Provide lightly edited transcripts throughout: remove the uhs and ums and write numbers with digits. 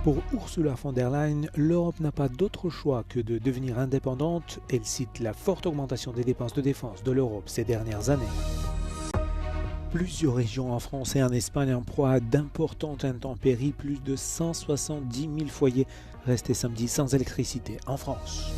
Pour Ursula von der Leyen, l'Europe n'a pas d'autre choix que de devenir indépendante. Elle cite la forte augmentation des dépenses de défense de l'Europe ces dernières années. Plusieurs régions en France et en Espagne en proie à d'importantes intempéries. Plus de 170 000 foyers restés samedi sans électricité en France.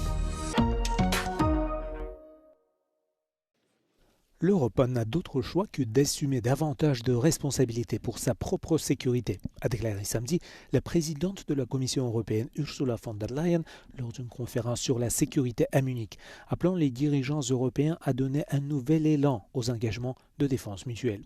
L'Europe n'a d'autre choix que d'assumer davantage de responsabilités pour sa propre sécurité, a déclaré samedi la présidente de la Commission européenne Ursula von der Leyen lors d'une conférence sur la sécurité à Munich, appelant les dirigeants européens à donner un nouvel élan aux engagements de défense mutuelle.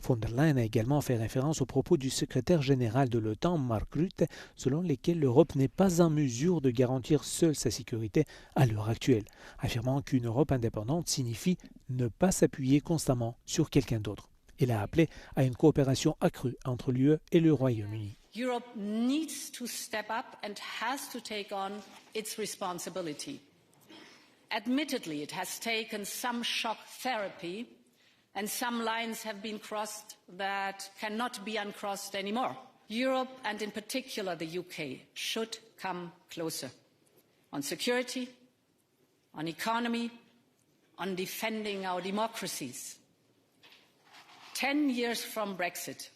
Von der Leyen a également fait référence aux propos du secrétaire général de l'OTAN, Mark Rutte, selon lesquels l'Europe n'est pas en mesure de garantir seule sa sécurité à l'heure actuelle, affirmant qu'une Europe indépendante signifie ne pas s'appuyer constamment sur quelqu'un d'autre. Il a appelé à une coopération accrue entre l'UE et le Royaume-Uni. Europe needs to step up and has to take on its responsibility. Admittedly, it has taken some shock therapy. And some lines have been crossed that cannot be uncrossed anymore. Europe, and in particular the UK, should come closer on security, on economy, on defending our democracies. 10 years from Brexit,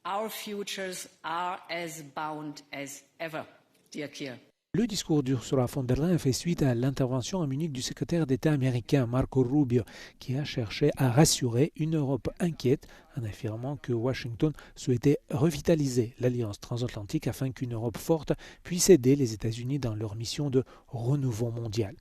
our futures are as bound as ever, dear Keir. Le discours d'Ursula von der Leyen fait suite à l'intervention à Munich du secrétaire d'État américain Marco Rubio, qui a cherché à rassurer une Europe inquiète en affirmant que Washington souhaitait revitaliser l'alliance transatlantique afin qu'une Europe forte puisse aider les États-Unis dans leur mission de renouveau mondial.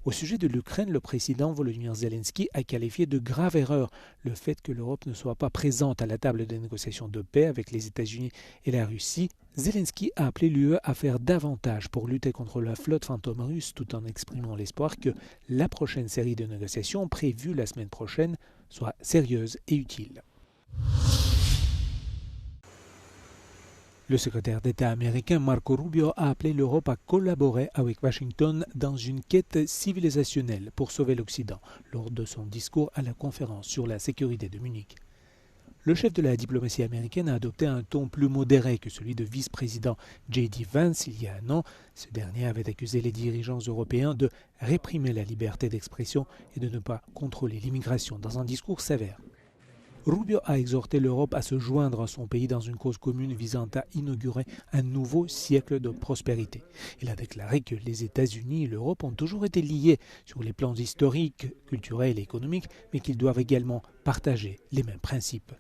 Au sujet de l'Ukraine, le président Volodymyr Zelensky a qualifié de grave erreur le fait que l'Europe ne soit pas présente à la table des négociations de paix avec les États-Unis et la Russie. Zelensky a appelé l'UE à faire davantage pour lutter contre la flotte fantôme russe tout en exprimant l'espoir que la prochaine série de négociations prévue la semaine prochaine soit sérieuse et utile. Le secrétaire d'État américain Marco Rubio a appelé l'Europe à collaborer avec Washington dans une quête civilisationnelle pour sauver l'Occident lors de son discours à la conférence sur la sécurité de Munich. Le chef de la diplomatie américaine a adopté un ton plus modéré que celui de vice-président J.D. Vance il y a un an. Ce dernier avait accusé les dirigeants européens de réprimer la liberté d'expression et de ne pas contrôler l'immigration dans un discours sévère. Rubio a exhorté l'Europe à se joindre à son pays dans une cause commune visant à inaugurer un nouveau siècle de prospérité. Il a déclaré que les États-Unis et l'Europe ont toujours été liés sur les plans historiques, culturels et économiques, mais qu'ils doivent également partager les mêmes principes.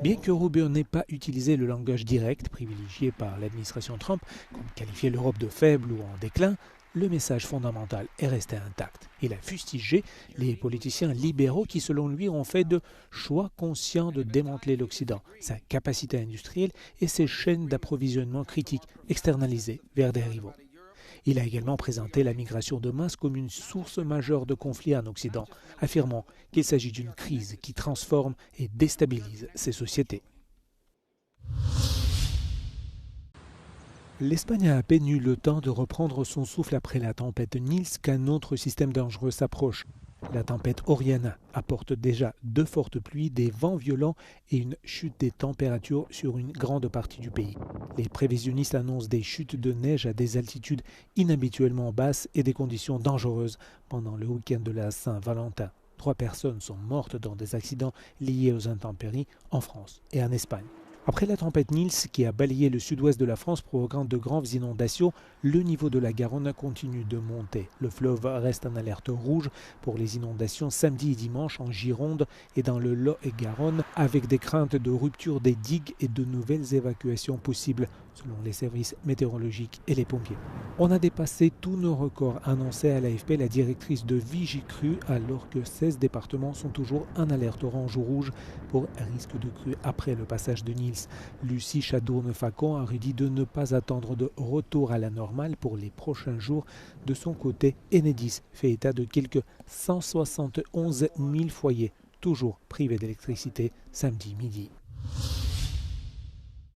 Bien que Rubio n'ait pas utilisé le langage direct privilégié par l'administration Trump, comme qualifier l'Europe de faible ou en déclin, le message fondamental est resté intact. Il a fustigé les politiciens libéraux qui, selon lui, ont fait de choix conscients de démanteler l'Occident, sa capacité industrielle et ses chaînes d'approvisionnement critiques externalisées vers des rivaux. Il a également présenté la migration de masse comme une source majeure de conflits en Occident, affirmant qu'il s'agit d'une crise qui transforme et déstabilise ces sociétés. L'Espagne a à peine eu le temps de reprendre son souffle après la tempête Nils qu'un autre système dangereux s'approche. La tempête Oriana apporte déjà de fortes pluies, des vents violents et une chute des températures sur une grande partie du pays. Les prévisionnistes annoncent des chutes de neige à des altitudes inhabituellement basses et des conditions dangereuses pendant le week-end de la Saint-Valentin. 3 personnes sont mortes dans des accidents liés aux intempéries en France et en Espagne. Après la tempête Nils qui a balayé le sud-ouest de la France provoquant de graves inondations, le niveau de la Garonne continue de monter. Le fleuve reste en alerte rouge pour les inondations samedi et dimanche en Gironde et dans le Lot-et-Garonne, avec des craintes de rupture des digues et de nouvelles évacuations possibles, selon les services météorologiques et les pompiers. On a dépassé tous nos records, annoncé à l'AFP la directrice de Vigicru, alors que 16 départements sont toujours en alerte orange ou rouge pour risque de crue après le passage de Nils. Lucie Chadourne-Facon a redit de ne pas attendre de retour à la normale pour les prochains jours. De son côté, Enedis fait état de quelques 171 000 foyers toujours privés d'électricité samedi midi.